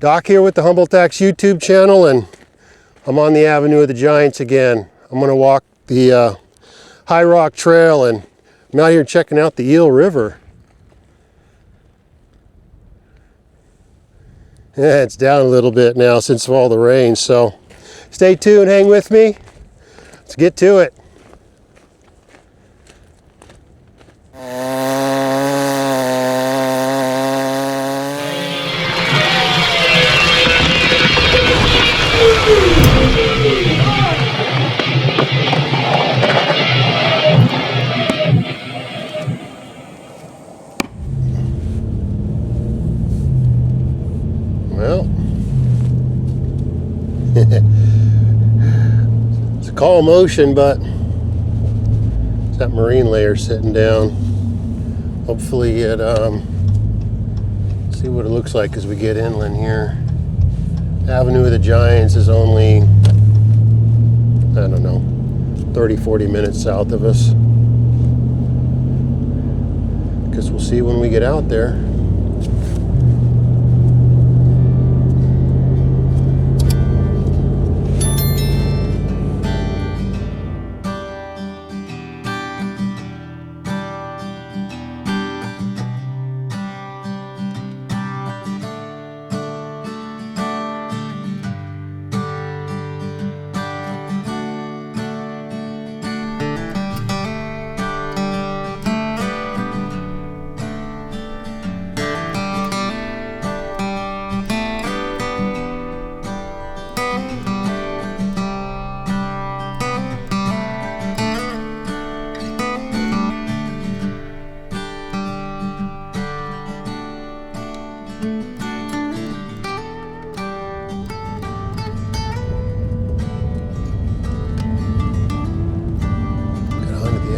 Doc here with the Humboldt YouTube channel, and I'm on the Avenue of the Giants again. I'm going to walk the High Rock Trail, and I'm out here checking out the Eel River. Yeah, it's down a little bit now since all the rain, so stay tuned, hang with me. Let's get to it. Well, it's a calm ocean, but it's that marine layer sitting down. Hopefully it, see what it looks like as we get inland here. Avenue of the Giants is only, I don't know, 30-40 minutes south of us. Guess we'll see when we get out there.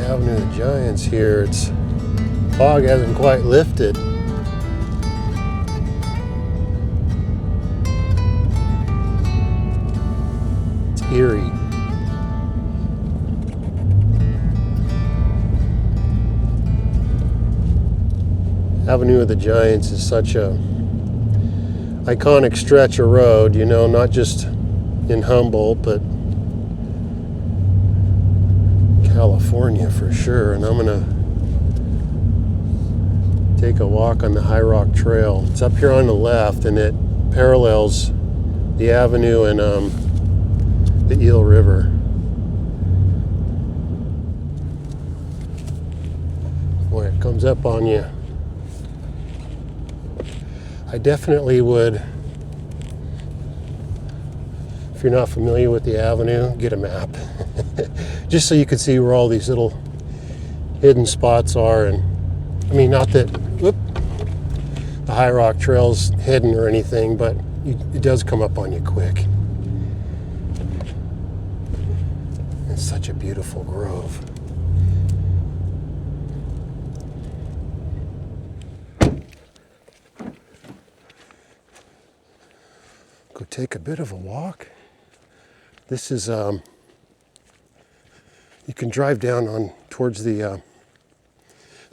Avenue of the Giants here. It's fog hasn't quite lifted. It's eerie. Avenue of the Giants is such a iconic stretch of road, you know, not just in Humboldt, but California for sure. And I'm gonna take a walk on the High Rock Trail. It's up here on the left, and it parallels the avenue and the Eel River. Boy, it comes up on you. I definitely would, if you're not familiar with the avenue, get a map. Just so you can see where all these little hidden spots are. And I mean, not that the High Rock Trail's hidden or anything, but it does come up on you quick. It's such a beautiful grove. Go take a bit of a walk. This is you can drive down on towards the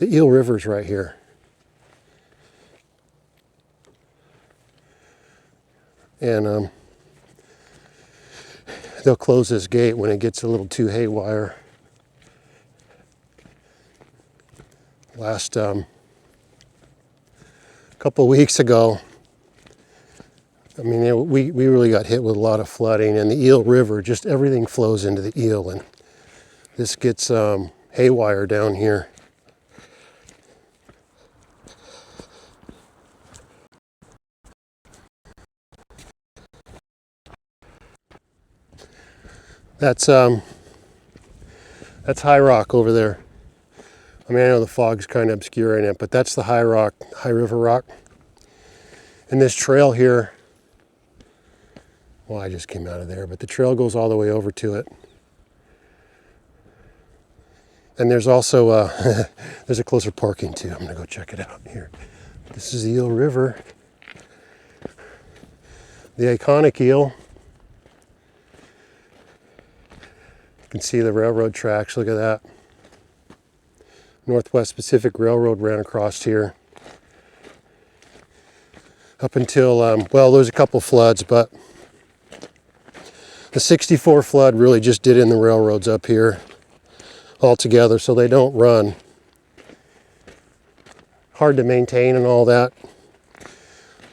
Eel River's right here. And they'll close this gate when it gets a little too haywire. Last couple of weeks ago, I mean, we really got hit with a lot of flooding, and the Eel River, just everything flows into the Eel, and this gets haywire down here. That's High Rock over there. I mean, I know the fog's kind of obscuring it, but that's the High Rock, High River Rock. And this trail here, well, I just came out of there, but the trail goes all the way over to it. And there's also there's a closer parking too. I'm gonna go check it out here. This is the Eel River, the iconic eel. You can see the railroad tracks. Look at that. Northwestern Pacific Railroad ran across here. up until, well, there was a couple floods, but the 64 flood really just did in the railroads up here altogether, so they don't run. Hard to maintain and all that,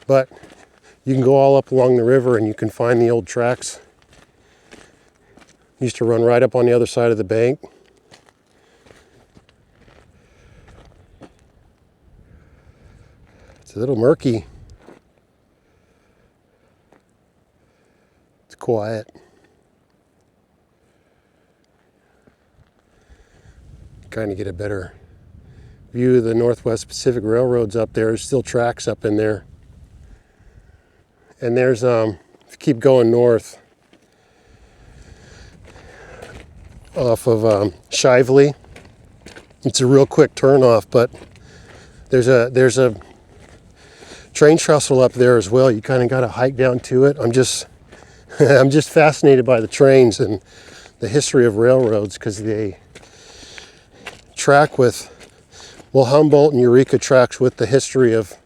but you can go all up along the river and you can find the old tracks. Used to run right up on the other side of the bank. It's a little murky. It's quiet. Kind of get a better view of the Northwest Pacific Railroads up there. There's still tracks up in there. And there's, if you keep going north off of Shively, it's a real quick turnoff, but there's a train trestle up there as well. You kind of got to hike down to it. I'm just fascinated by the trains and the history of railroads, because they track with, well, Humboldt and Eureka tracks with the history of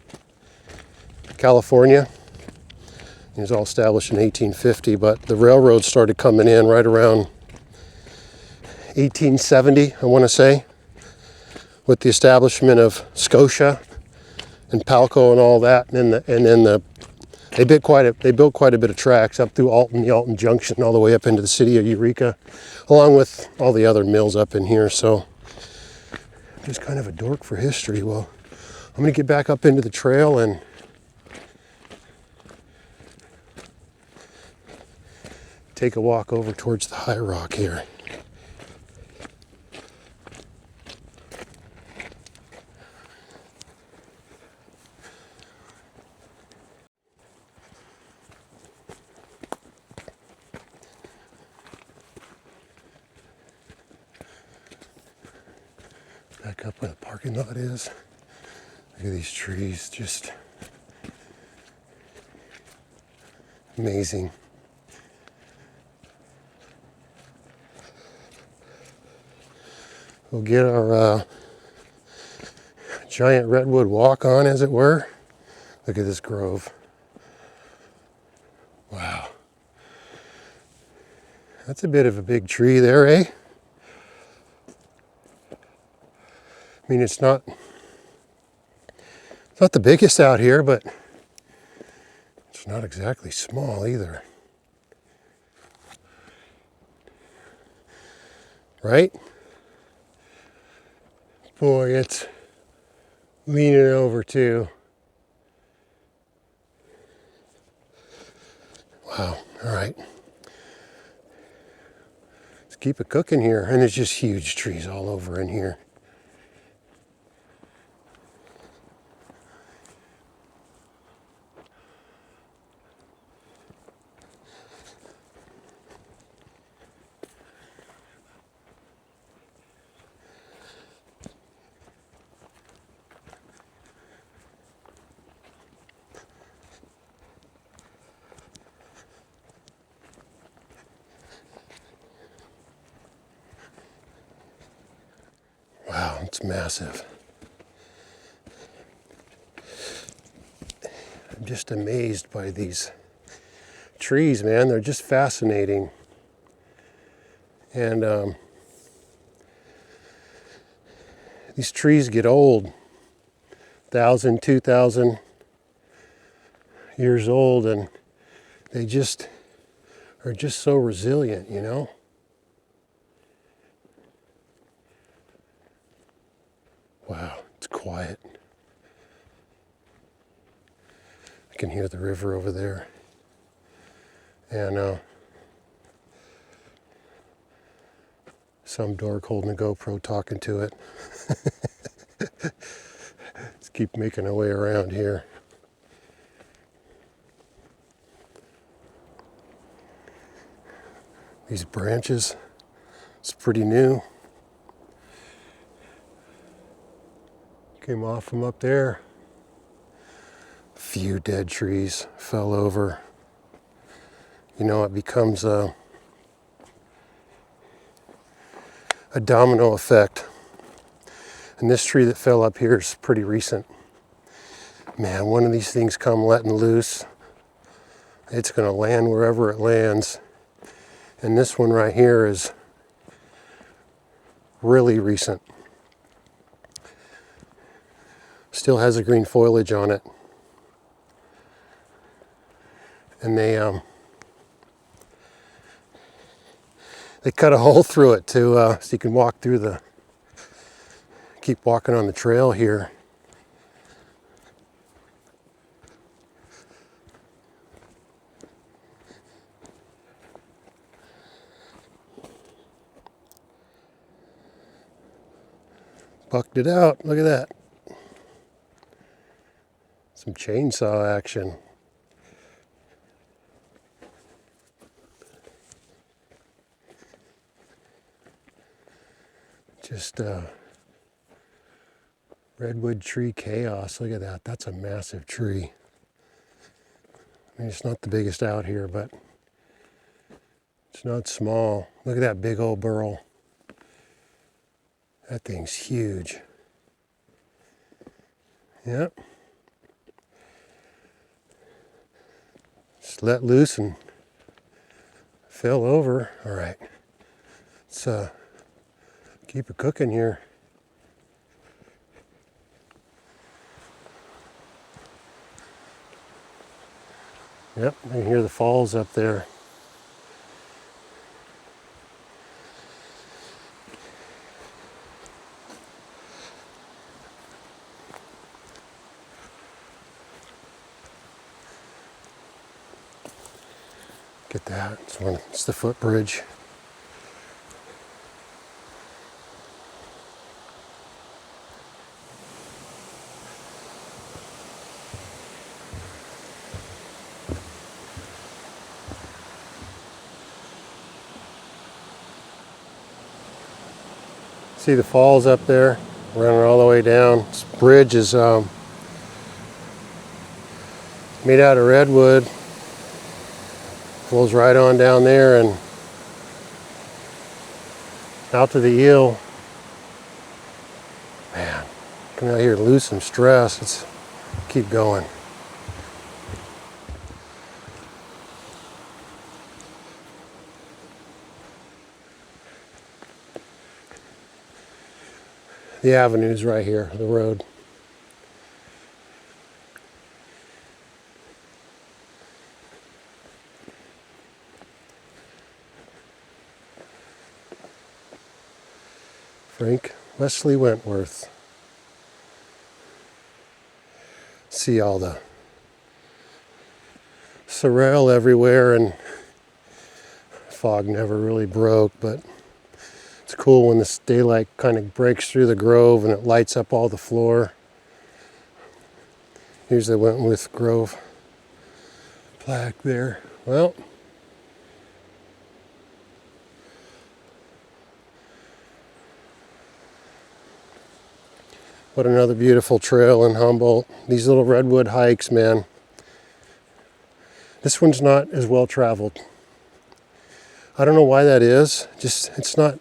California. It was all established in 1850, but the railroads started coming in right around 1870, I want to say, with the establishment of Scotia and Palco and all that, and then they built quite a bit of tracks up through Alton, the Alton Junction, all the way up into the city of Eureka, along with all the other mills up in here. So I'm just kind of a dork for history. Well, I'm going to get back up into the trail and take a walk over towards the high rock here. Back up where the parking lot is. Look at these trees, just amazing. We'll get our giant redwood walk on, as it were. Look at this grove. Wow. That's a bit of a big tree there, eh? I mean, it's not the biggest out here, but it's not exactly small either. Right? Boy, it's leaning over too. Wow, all right. Let's keep it cooking here. And there's just huge trees all over in here. Wow, it's massive. I'm just amazed by these trees, man. They're just fascinating. And these trees get old, 1,000, 2,000 years old, and they just are just so resilient, you know? Wow, it's quiet. I can hear the river over there. And some dork holding a GoPro talking to it. Let's keep making our way around here. These branches, it's pretty new. Came off from up there. A few dead trees fell over. You know, it becomes a domino effect. And this tree that fell up here is pretty recent. Man, one of these things come letting loose, it's going to land wherever it lands. And this one right here is really recent. Still has a green foliage on it. And they cut a hole through it to so you can walk through the, keep walking on the trail here. Bucked it out, look at that. Some chainsaw action. Just redwood tree chaos. Look at that. That's a massive tree. I mean, it's not the biggest out here, but it's not small. Look at that big old burl. That thing's huge. Yep. Just let loose and fell over. All right. Let's keep it cooking here. Yep, you can hear the falls up there. Get that. It's the footbridge. See the falls up there, running all the way down. This bridge is made out of redwood. Flows right on down there and out to the Eel. Man, come out here to lose some stress. Let's keep going. The avenue's right here, the road. Frank Wesley Wentworth. See all the sorrel everywhere, and fog never really broke, but it's cool when this daylight kind of breaks through the grove and it lights up all the floor. Here's the Wentworth Grove plaque there. Well, what another beautiful trail in Humboldt. These little redwood hikes, man. This one's not as well traveled. I don't know why that is. Just, it's not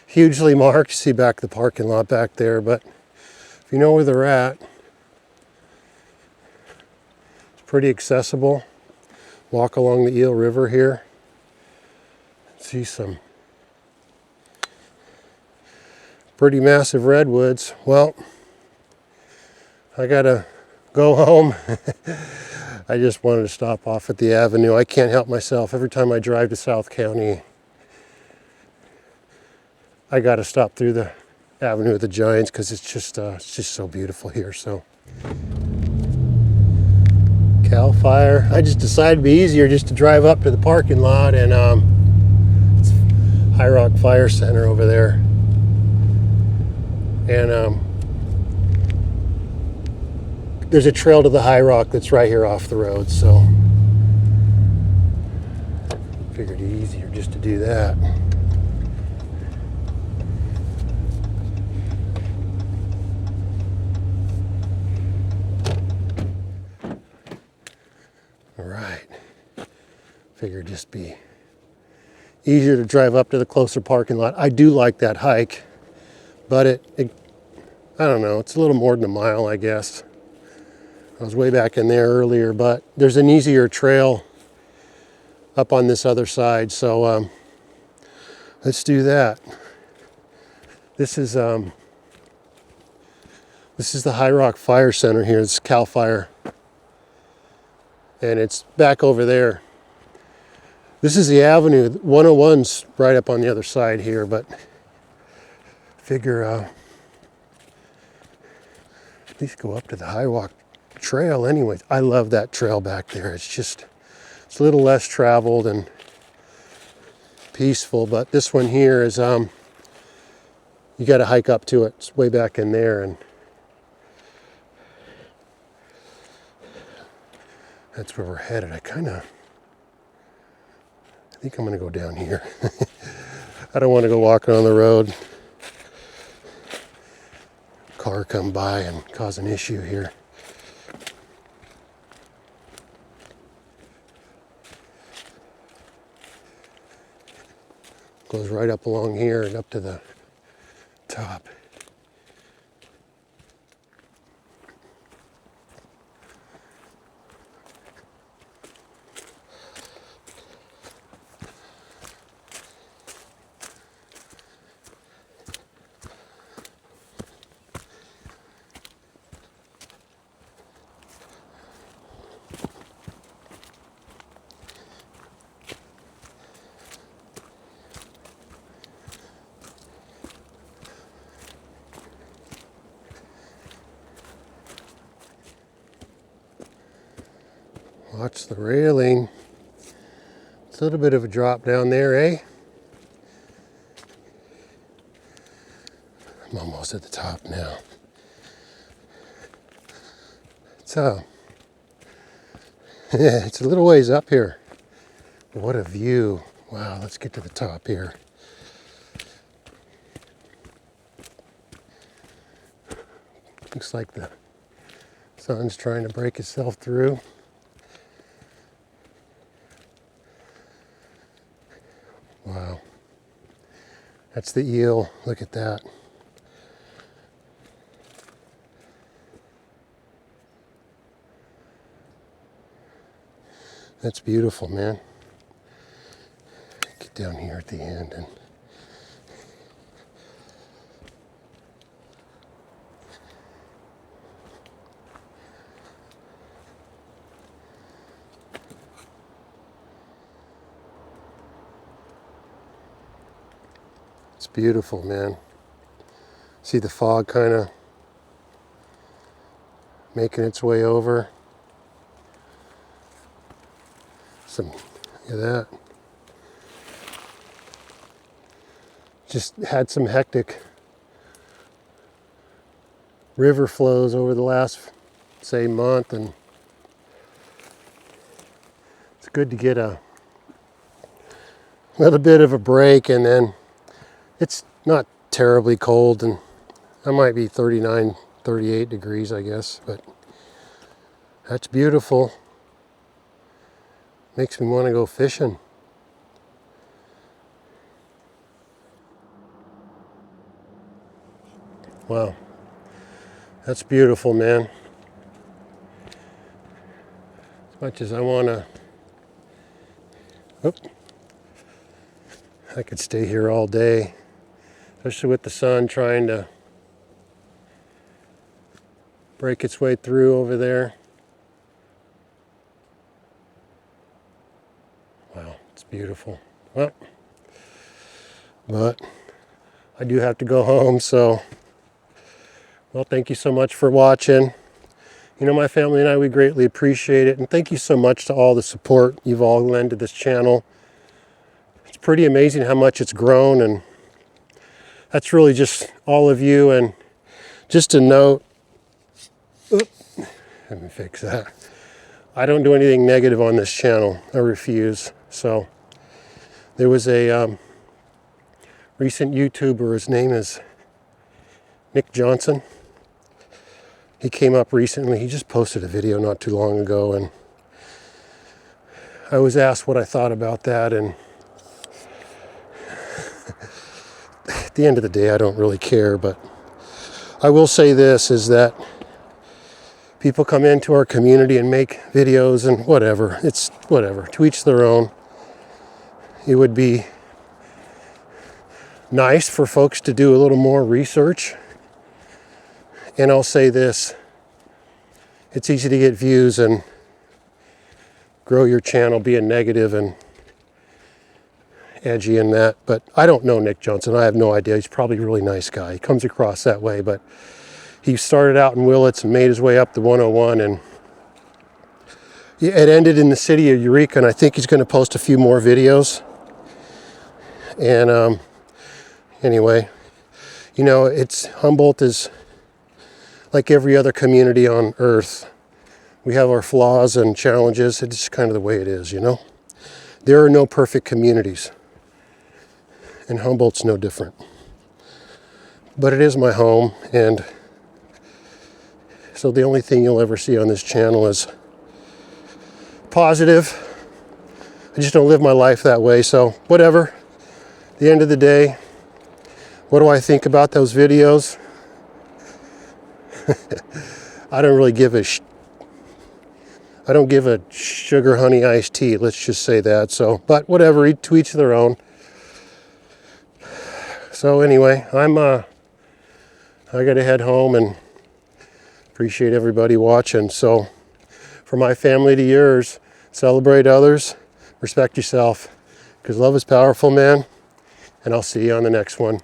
hugely marked. You see back the parking lot back there, but if you know where they're at, it's pretty accessible. Walk along the Eel River here. See some pretty massive redwoods. Well, I gotta go home. I just wanted to stop off at the avenue. I can't help myself. Every time I drive to South County, I gotta stop through the Avenue of the Giants because it's just so beautiful here. So, Cal Fire. I just decided it'd be easier just to drive up to the parking lot, and it's High Rock Fire Center over there. And there's a trail to the High Rock that's right here off the road, so figured it easier just to do that. All right, figured just be easier to drive up to the closer parking lot. I do like that hike, but it I don't know, it's a little more than a mile, I guess. I was way back in there earlier, but there's an easier trail up on this other side, so let's do that. This is the High Rock Fire Center here. It's Cal Fire, and it's back over there. This is the avenue. 101's right up on the other side here, but figure at least go up to the High Rock Trail anyways. I love that trail back there. It's a little less traveled and peaceful, but this one here is you got to hike up to it. It's way back in there, and that's where we're headed. I think I'm gonna go down here. I don't want to go walking on the road. Car come by and cause an issue here. Goes right up along here and up to the top. Watch the railing. It's a little bit of a drop down there, eh? I'm almost at the top now. It's it's a little ways up here. What a view. Wow, let's get to the top here. Looks like the sun's trying to break itself through. Wow. That's the eel. Look at that. That's beautiful, man. Get down here at the end and it's beautiful, man. See the fog kind of making its way over. Look at that. Just had some hectic river flows over the last, say, month, and it's good to get a little bit of a break, and then it's not terribly cold, and I might be 39, 38 degrees, I guess, but that's beautiful. Makes me want to go fishing. Wow, that's beautiful, man. As much as I want to, I could stay here all day, especially with the sun trying to break its way through over there. Wow, it's beautiful. Well, but I do have to go home, so well, thank you so much for watching. You know, my family and I, we greatly appreciate it, and thank you so much to all the support you've all lent to this channel. It's pretty amazing how much it's grown, and that's really just all of you. And just a note, let me fix that. I don't do anything negative on this channel. I refuse. So there was a recent YouTuber, his name is Nick Johnson. He came up recently. He just posted a video not too long ago, and I was asked what I thought about that, and at the end of the day, I don't really care, but I will say this, is that people come into our community and make videos and whatever. It's whatever, to each their own. It would be nice for folks to do a little more research. And I'll say this, it's easy to get views and grow your channel being negative and edgy in that, but I don't know Nick Johnson. I have no idea. He's probably a really nice guy. He comes across that way, but he started out in Willits and made his way up to 101, and it ended in the city of Eureka, and I think he's going to post a few more videos. And anyway, you know, Humboldt is like every other community on earth. We have our flaws and challenges. It's just kind of the way it is, you know. There are no perfect communities, and Humboldt's no different. But it is my home, and so the only thing you'll ever see on this channel is positive. I just don't live my life that way, so whatever. At the end of the day, what do I think about those videos? I don't really give I don't give a sugar honey iced tea, let's just say that. So, but whatever, to each their own. So anyway, I gotta head home, and appreciate everybody watching. So from my family to yours, celebrate others, respect yourself, because love is powerful, man. And I'll see you on the next one.